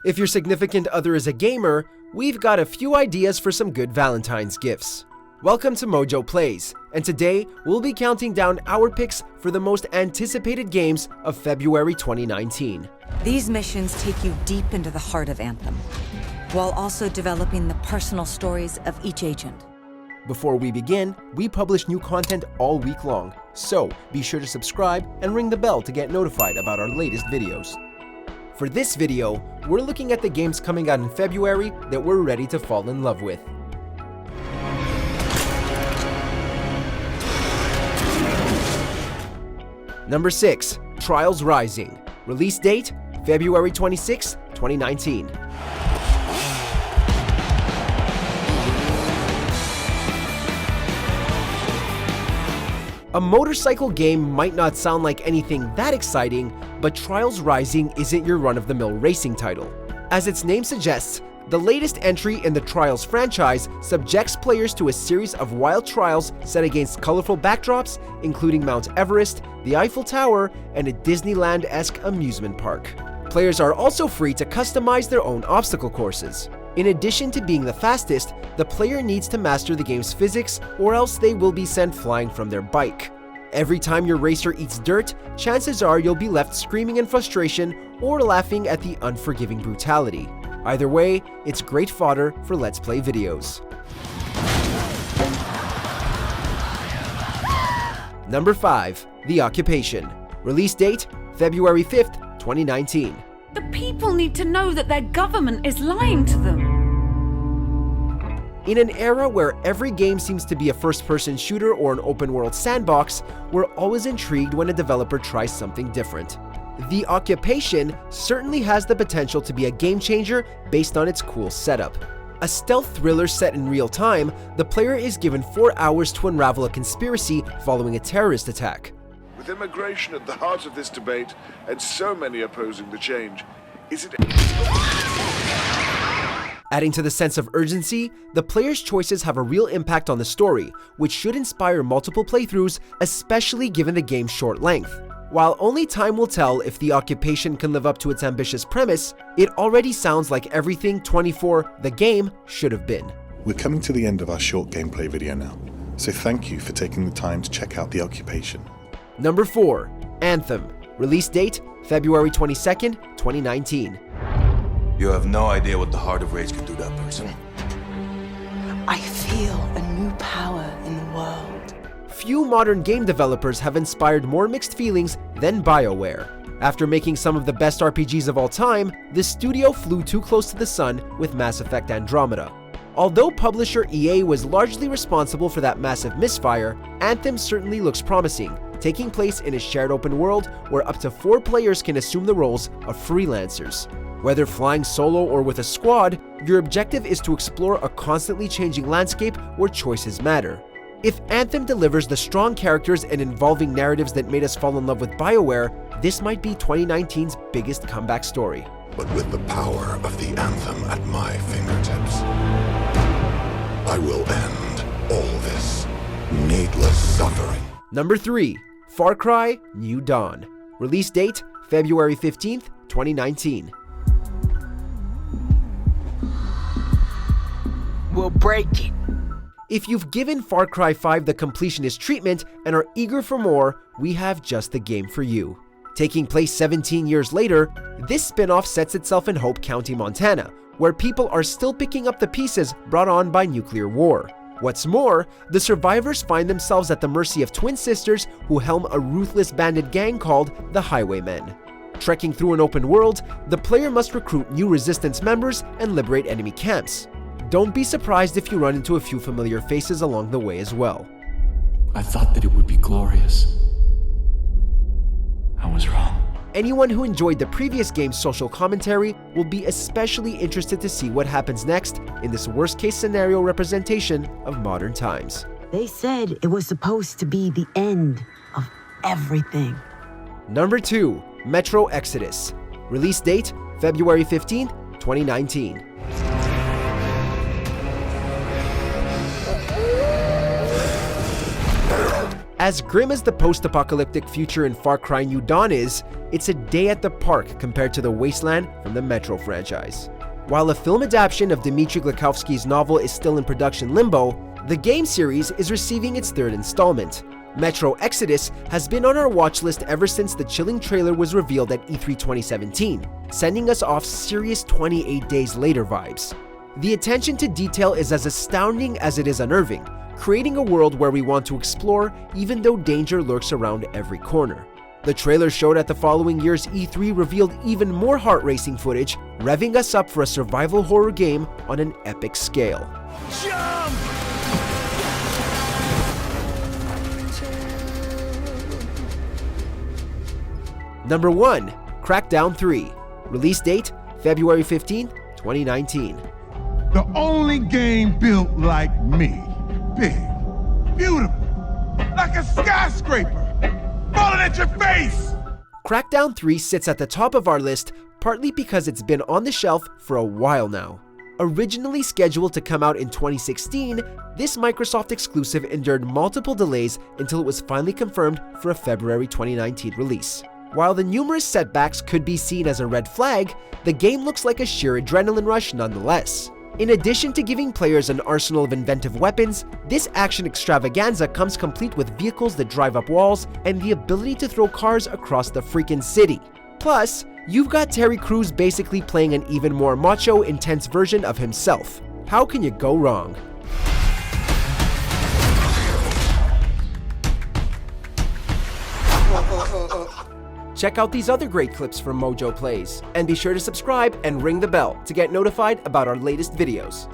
If your significant other is a gamer, we've got a few ideas for some good Valentine's gifts. Welcome to MojoPlays, and today we'll be counting down our picks for the most anticipated games of February 2019. These missions take you deep into the heart of Anthem, while also developing the personal stories of each agent. Before we begin, we publish new content all week long, so be sure to subscribe and ring the bell to get notified about our latest videos. For this video, we're looking at the games coming out in February that we're ready to fall in love with. Number 6, Trials Rising. Release date, February 26, 2019. A motorcycle game might not sound like anything that exciting, but Trials Rising isn't your run-of-the-mill racing title. As its name suggests, the latest entry in the Trials franchise subjects players to a series of wild trials set against colorful backdrops, including Mount Everest, the Eiffel Tower, and a Disneyland-esque amusement park. Players are also free to customize their own obstacle courses. In addition to being the fastest, the player needs to master the game's physics or else they will be sent flying from their bike. Every time your racer eats dirt, chances are you'll be left screaming in frustration or laughing at the unforgiving brutality. Either way, it's great fodder for Let's Play videos. Number 5, The Occupation. Release date, February 5th, 2019. The people need to know that their government is lying to them. In an era where every game seems to be a first-person shooter or an open-world sandbox, we're always intrigued when a developer tries something different. The Occupation certainly has the potential to be a game-changer based on its cool setup. A stealth thriller set in real time, the player is given 4 hours to unravel a conspiracy following a terrorist attack. With immigration at the heart of this debate and so many opposing the change, is it... Adding to the sense of urgency, the player's choices have a real impact on the story, which should inspire multiple playthroughs, especially given the game's short length. While only time will tell if The Occupation can live up to its ambitious premise, it already sounds like everything 24 The Game should have been. We're coming to the end of our short gameplay video now, so thank you for taking the time to check out The Occupation. Number 4, Anthem. Release date, February 22nd, 2019. You have no idea what the heart of rage can do to that person. I feel a new power in the world. Few modern game developers have inspired more mixed feelings than BioWare. After making some of the best RPGs of all time, the studio flew too close to the sun with Mass Effect Andromeda. Although publisher EA was largely responsible for that massive misfire, Anthem certainly looks promising, taking place in a shared open world where up to 4 players can assume the roles of freelancers. Whether flying solo or with a squad, your objective is to explore a constantly changing landscape where choices matter. If Anthem delivers the strong characters and involving narratives that made us fall in love with BioWare, this might be 2019's biggest comeback story. But with the power of the Anthem at my fingertips, I will end all this needless suffering. Number 3, Far Cry New Dawn. Release date, February 15th, 2019. We'll break it. If you've given Far Cry 5 the completionist treatment and are eager for more, we have just the game for you. Taking place 17 years later, this spin-off sets itself in Hope County, Montana, where people are still picking up the pieces brought on by nuclear war. What's more, the survivors find themselves at the mercy of twin sisters who helm a ruthless bandit gang called the Highwaymen. Trekking through an open world, the player must recruit new resistance members and liberate enemy camps. Don't be surprised if you run into a few familiar faces along the way as well. I thought that it would be glorious. I was wrong. Anyone who enjoyed the previous game's social commentary will be especially interested to see what happens next in this worst-case scenario representation of modern times. They said it was supposed to be the end of everything. Number 2, Metro Exodus. Release date, February 15th, 2019. As grim as the post-apocalyptic future in Far Cry New Dawn is, it's a day at the park compared to the wasteland from the Metro franchise. While a film adaptation of Dmitry Glukhovsky's novel is still in production limbo, the game series is receiving its third installment. Metro Exodus has been on our watch list ever since the chilling trailer was revealed at E3 2017, sending us off serious 28 Days Later vibes. The attention to detail is as astounding as it is unnerving, creating a world where we want to explore even though danger lurks around every corner. The trailer showed at the following year's E3 revealed even more heart-racing footage, revving us up for a survival horror game on an epic scale. Jump! Number 1. Crackdown 3. Release date, February 15, 2019. The only game built like me. Big, beautiful, like a skyscraper, falling at your face! Crackdown 3 sits at the top of our list partly because it's been on the shelf for a while now. Originally scheduled to come out in 2016, this Microsoft exclusive endured multiple delays until it was finally confirmed for a February 2019 release. While the numerous setbacks could be seen as a red flag, the game looks like a sheer adrenaline rush nonetheless. In addition to giving players an arsenal of inventive weapons, this action extravaganza comes complete with vehicles that drive up walls and the ability to throw cars across the freaking city. Plus, you've got Terry Crews basically playing an even more macho, intense version of himself. How can you go wrong? Check out these other great clips from MojoPlays, and be sure to subscribe and ring the bell to get notified about our latest videos.